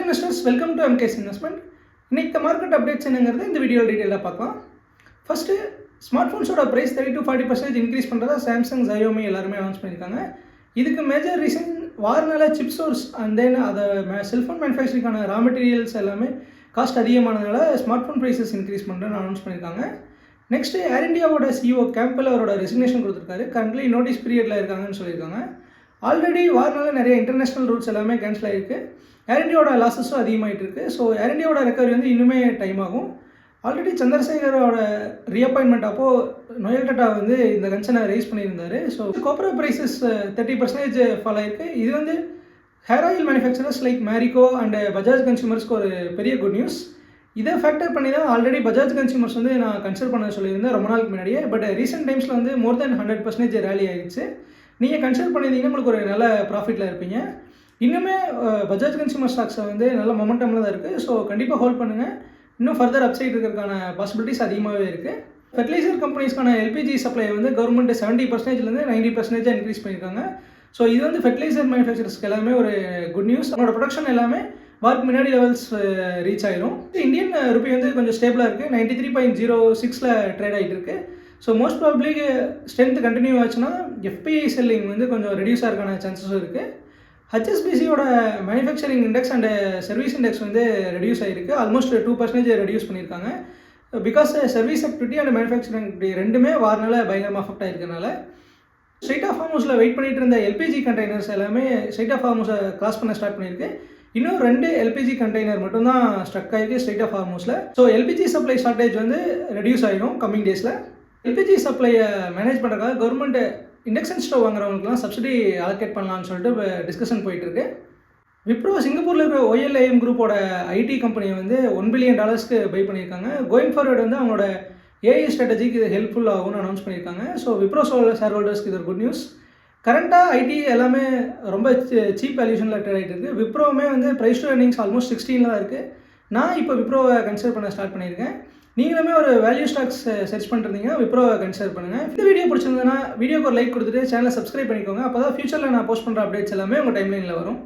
Investors welcome to எம்கேஸ் investment. இன்னைக்கு market updates என்னங்கிறது இந்த வீடியோ டீட்டெயிலாக பார்க்கலாம். ஃபஸ்ட்டு ஸ்மார்ட் ஃபோன்ஸோட ப்ரைஸ் 30-40% இன்க்ரீஸ் பண்ணுறதா சாம்சங், Xiaomi எல்லாருமே அனௌன்ஸ் பண்ணியிருக்காங்க. இதுக்கு மேஜர் ரீசன் வாரனால சிப் சோர்ஸ் அண்ட் தென் அதை செல்ஃபோன் மேனுஃபேக்சரிங்கான ரா மெட்டீரியல்ஸ் எல்லாமே காஸ்ட் அதிகமானதுனால ஸ்மார்ட் ஃபோன் ப்ரைஸஸ் இன்க்ரீஸ் பண்ணுறேன்னு அனௌன்ஸ் பண்ணியிருக்காங்க. நெக்ஸ்ட்டு ஏர் இண்டியாவோட CEO கேம்பல் அவரோட ரெசிக்னேஷன் கொடுத்துருக்காரு. கரண்ட்லி நோட்டீஸ் பீரியடில் இருக்காங்கன்னு சொல்லியிருக்காங்க. ஆல்ரெடி வாரனால நிறைய இன்டர்நேஷ்னல் ரூட்ஸ் எல்லாமே கேன்சல் ஆகிருக்கு. ஏர் இண்டியாவோட லாஸஸும் அதிகமாகிட்டு இருக்குது. ஸோ ஏர் இண்டியாவோட ரெக்கவரி வந்து இன்னுமே டைம் ஆகும். ஆல்ரெடி சந்திரசேகரோட ரீஅப்பாயின்மெண்ட் அப்போது நோயல் டாட்டா வந்து இந்த கன்சர்னை ரைஸ் பண்ணியிருந்தார். ஸோ காப்பர் ப்ரைஸஸ் 30% ஃபால் ஆகிருக்கு. இது வந்து hair oil manufacturers like Marico and Bajaj கன்சியூமர்ஸ்க்கு ஒரு பெரிய குட் நியூஸ். இதை ஃபேக்டர் பண்ணி தான் ஆல்ரெடி பஜாஜ் கன்சியூமர்ஸ் வந்து நான் கன்சிடர் பண்ண சொல்லியிருந்தேன் ரொம்ப நாளுக்கு முன்னாடியே. பட் ரீசெண்ட் டைம்ஸில் வந்து மோர் தென் 100% ரேலி ஆகிடுச்சு. நீங்கள் கன்சிடர் பண்ணியிருந்தீங்கன்னா உங்களுக்கு ஒரு நல்ல ப்ராஃபிட்டில் இருப்பீங்க. இன்னுமே பஜாஜ் கன்சியூமர் ஸ்டாக்ஸை வந்து நல்ல மொமெண்டமில் தான் இருக்குது. ஸோ கண்டிப்பாக ஹோல்ட் பண்ணுங்கள். இன்னும் ஃபர்தர் அப்சைட் இருக்கிறதுக்கான பாசிபிலிட்டிஸ் அதிகமாகவே இருக்குது. ஃபெர்டிலைசர் கம்பெனிஸ்க்கான எல்பிஜி சப்ளை வந்து கவர்மெண்ட் 70%லேருந்து 90% இன்க்ரீஸ் பண்ணியிருக்காங்க. ஸோ இது வந்து ஃபெர்டிலைசர் மேனுஃபேக்சரர்ஸ்க்கு எல்லாமே ஒரு குட் நியூஸ். அவங்களோட ப்ரொடக்ஷன் எல்லாமே வார்க்கு முன்னாடி லெவல்ஸ் ரீச் ஆயிரும். இந்தியன் ருபி வந்து கொஞ்சம் ஸ்டேபிளாக இருக்குது. 93.06 ட்ரேட் ஆகிட்டு இருக்குது. So most probably strength continue ஆச்சுன்னா எஃபிஐ செல்லிங் வந்து கொஞ்சம் ரெடியூஸ் ஆகிறதுக்கான சான்சஸும் இருக்குது. ஹெச்எஸ்பிசியோட manufacturing index and service index வந்து ரெடியூஸ் ஆகிருக்கு. ஆல்மோஸ்ட் 2% ரெடியூஸ் பண்ணியிருக்காங்க. Because service activity and manufacturing activity ரெண்டுமே வாரனால பயங்கரமாக அஃபெக்ட் ஆகிருக்கனால ஸ்ட்ரைட் ஆஃப் ஹார்மோஸில் வெயிட் பண்ணிட்டு இருந்த எல்பிஜி கண்டெய்னர்ஸ் எல்லாமே ஸ்ட்ரைட் ஆஃப் ஹார்மோஸை கிராஸ் பண்ண ஸ்டார்ட் பண்ணியிருக்கு. இன்னும் 2 எல்பிஜி கண்டெய்னர் மட்டும்தான் ஸ்ட்ரக் ஆகிருக்கு ஸ்ட்ரைட் ஆஃப் ஹார்மோஸில். ஸோ எல்பிஜி சப்ளை ஷார்ட்டேஜ் வந்து ரெடியூஸ் ஆகிடும் கம்மிங் டேஸில். எல்பிஜி சப்ளையை மேனேஜ் பண்ணுறதுக்காக கவர்மெண்ட் இண்டக்ஷன் ஸ்டவ் வாங்குறவங்களுக்குலாம் சப்சிடி அலோகேட் பண்ணலான்னு சொல்லிட்டு டிஸ்கஷன் போயிட்டுருக்கு. விப்ரோ சிங்கப்பூரில் இருக்கிற OLIM குரூப்போட ஐடி கம்பெனியை வந்து $1 பில்லியன் பை பண்ணியிருக்காங்க. கோயிங் ஃபார்வர்டு வந்து அவங்களோட ஏஐ ஸ்ட்ராட்டஜிக்கு இது ஹெல்ப்ஃபுல் ஆகும்னு அனௌன்ஸ் பண்ணியிருக்காங்க. ஸோ விப்ரோ ஷேர் ஹோல்டர்ஸ்க்கு இது ஒரு குட் நியூஸ். கரண்ட்டாக ஐடி எல்லாமே ரொம்ப சீப் வேல்யூஷனில் ட்ரேட் ஆகிட்டு இருக்குது. விப்ரோவுமே வந்து ப்ரைஸ் டு earnings ஆல்மோஸ்ட் 16 தான் இருக்குது. நான் இப்போ விப்ரோவை கன்சிடர் பண்ண ஸ்டார்ட் பண்ணியிருக்கேன். நீங்களுமே ஒரு வேல்யூ ஸ்டாக்ஸ் சர்ச் பண்ணிருந்தீங்கன்னா விப்ரோவை கன்சிடர் பண்ணுங்கள். இந்த வீடியோ பிடிச்சிருந்ததுன்னா வீடியோக்கு ஒரு லைக் கொடுத்துட்டு சேனலை சப்ஸ்கிரைப் பண்ணிக்கோங்க. அப்போ தான் ஃபியூச்சரில் நான் போஸ்ட் பண்ணுற அப்டேட்ஸ் எல்லாமே உங்கள் டைம்லைனில் வரும்.